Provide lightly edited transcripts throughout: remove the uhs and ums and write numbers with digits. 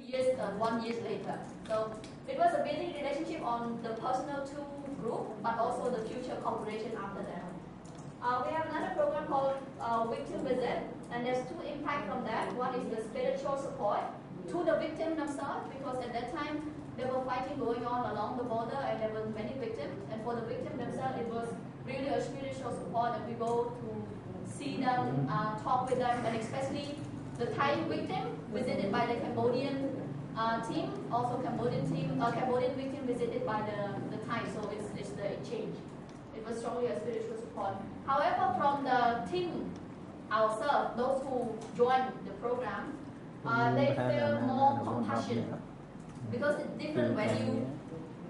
years, 1 year later. So it was a building relationship on the personal to group, but also the future cooperation after that. We have another program called Victim Visit, and there's two impacts from that. One is the spiritual support to the victim themselves, because at that time there were fighting going on along the border and there were many victims, and for the victim themselves it was really a spiritual support, and we go to see them, talk with them, and especially the Thai victim visited by the Cambodian team, also Cambodian victim visited by the Thai, so it's the exchange. It was strongly a spiritual support. However, from the team ourselves, those who joined the program, they feel more compassion, because it's different when you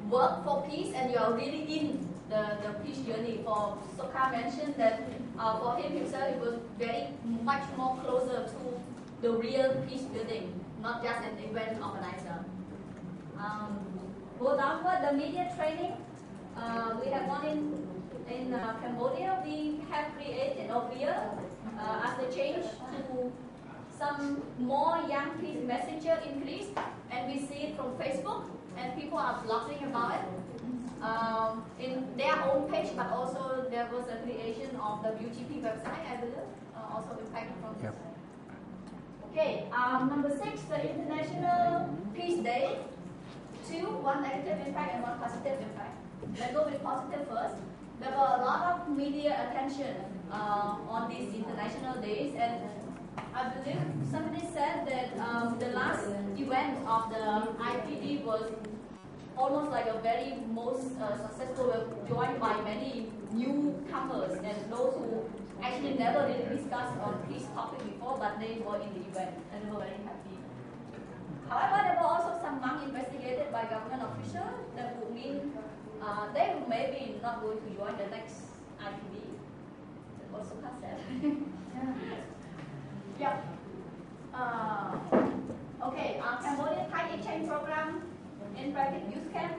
work for peace and you are really in the peace journey. For Sokha mentioned that for him himself, it was very much more closer to the real peace building, not just an event organizer. Go downward, the media training. We have one in Cambodia. We have created over here as a change to some more young peace messenger increase, and we see it from Facebook, and people are blogging about it in their own page, but also there was a creation of the WGP website, I believe, also impacted from this. Okay, number 6, the International Peace Day. 2, one negative impact and one positive impact. Let's go with positive first. There were a lot of media attention on these international days, and I believe somebody said that the last event of the IPD was almost like a very most successful, joined by many newcomers and those who actually never really discussed on peace topic before, but they were in the event and they were very happy. However, there were also some monks investigated by government officials that would mean they maybe not going to join the next IPD. That was said. Yeah. Okay, Cambodian Thai exchange program, in bracket youth camp.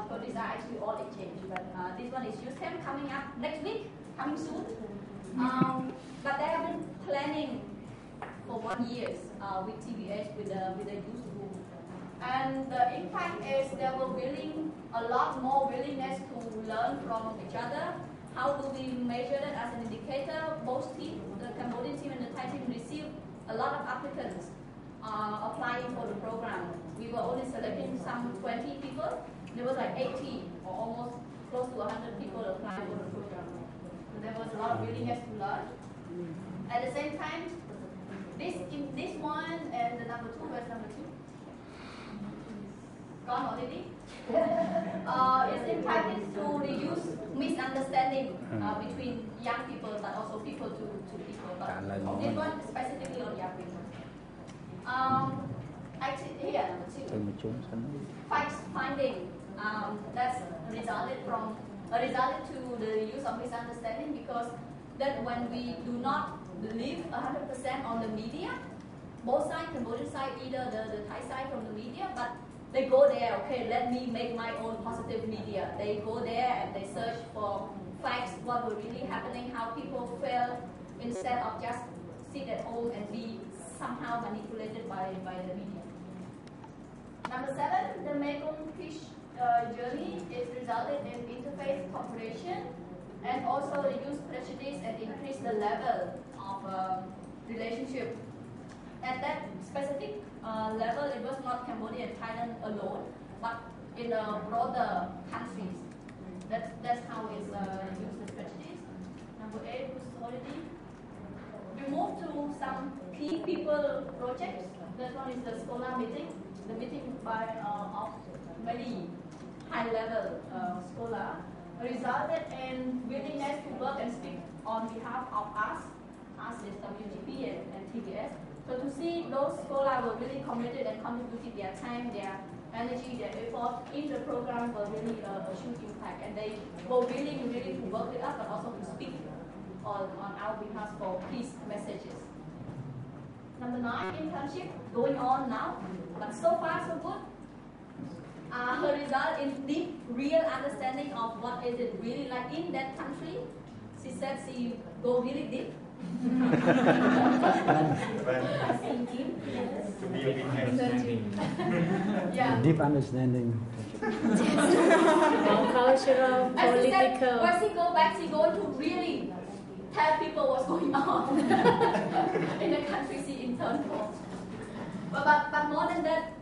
So these are actually all exchange, but this one is youth camp coming up next week, coming soon. But they have been planning for 1 year with TBH, with the youth group. And the impact is they were a lot more willingness to learn from each other. How do we measure that as an indicator? Both teams, the Cambodian team and the Thai team, received a lot of applicants applying for the program. We were only selecting some 20 people. There was like 80 or almost close to 100 people applying for the program. So there was a lot of willingness to learn. At the same time, this one and the number 2, where's number 2? Gone already? Is impacted to reduce misunderstanding between young people, but also people to people. But this one specifically on young people. Actually, here number 2. Facts finding that's resulted to the use of misunderstanding, because that when we do not believe 100% on the media, both sides, Cambodian side, either the Thai side from the media, but they go there, okay, let me make my own positive media. They go there and they search for facts, what was really happening, how people felt, instead of just sit at home and be somehow manipulated by the media. Number 7, the Mekong Peace journey is resulted in interfaith cooperation and also reduce prejudice and increase the level of relationship. At that specific level, it was not Cambodia and Thailand alone, but in the broader countries. That's how it's reduced the prejudice. Number 8 was already. We move to some key people projects. That one is the scholar meeting. The meeting of many high-level scholars resulted in willingness to work and speak on behalf of us is WGP and TBS. So to see those scholars were really committed and contributed their time, their energy, their effort in the program were really a huge impact, and they were willing really to work with us, but also to speak on our behalf for peace messages. Number 9, internship going on now, but so far so good. Her result in deep, real understanding of what is it really like in that country. She said she go really deep. To be a bit understanding. Yeah. Deep understanding. Cultural, political. Once he go back, he going to really tell people what's going on in the country he interned for. But more than that,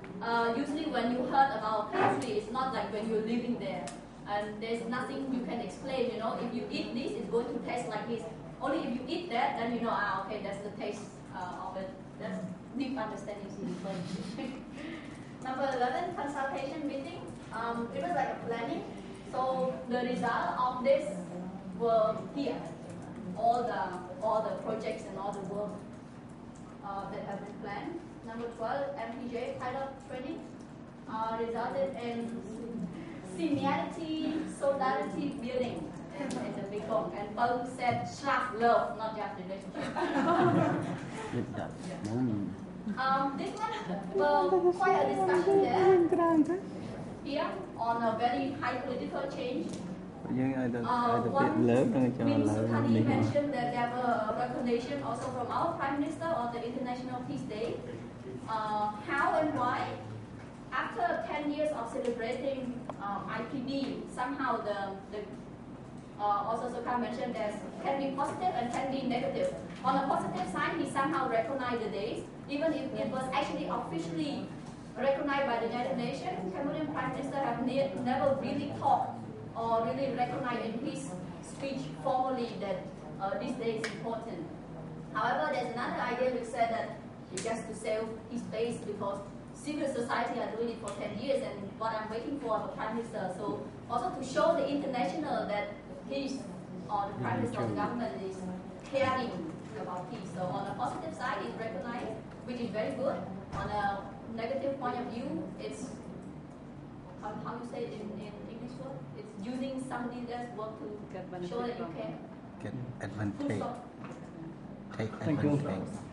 usually when you heard about history, it's not like when you're living there. And there's nothing you can explain, you know, if you eat this, it's going to taste like this. Only if you eat that, then you know, okay, that's the taste of it. That's deep understanding. Number 11, consultation meeting. It was like a planning. So the result of this were here. All the projects and all the work that have been planned. Number 12, MPJ pilot training resulted in seniority, solidarity building in the big book. And Paul said, "Schlaf love, not just relationship." This one, quite a discussion there. Here, on a very high political change. Minister Khani mentioned that there were a recognition also from our Prime Minister on the International Peace Day. How and why? After 10 years of celebrating IPB, somehow also Sokha mentioned there can be positive and can be negative. On the positive side, he somehow recognized the days, even if it was actually officially recognized by the United Nations. Cambodian Prime Minister have never really talked or really recognized in his speech formally that this day is important. However, there's another idea which said that he just to save his face because civil society are doing it for 10 years and what I'm waiting for the Prime Minister. So also to show the international that he's, or the Prime Minister of the government is caring about peace. So on the positive side, it's recognized, which is very good. On a negative point of view, it's, how you say it in English word? It's using somebody else's work to show that you can. Get advantage. Take Thank you. advantage.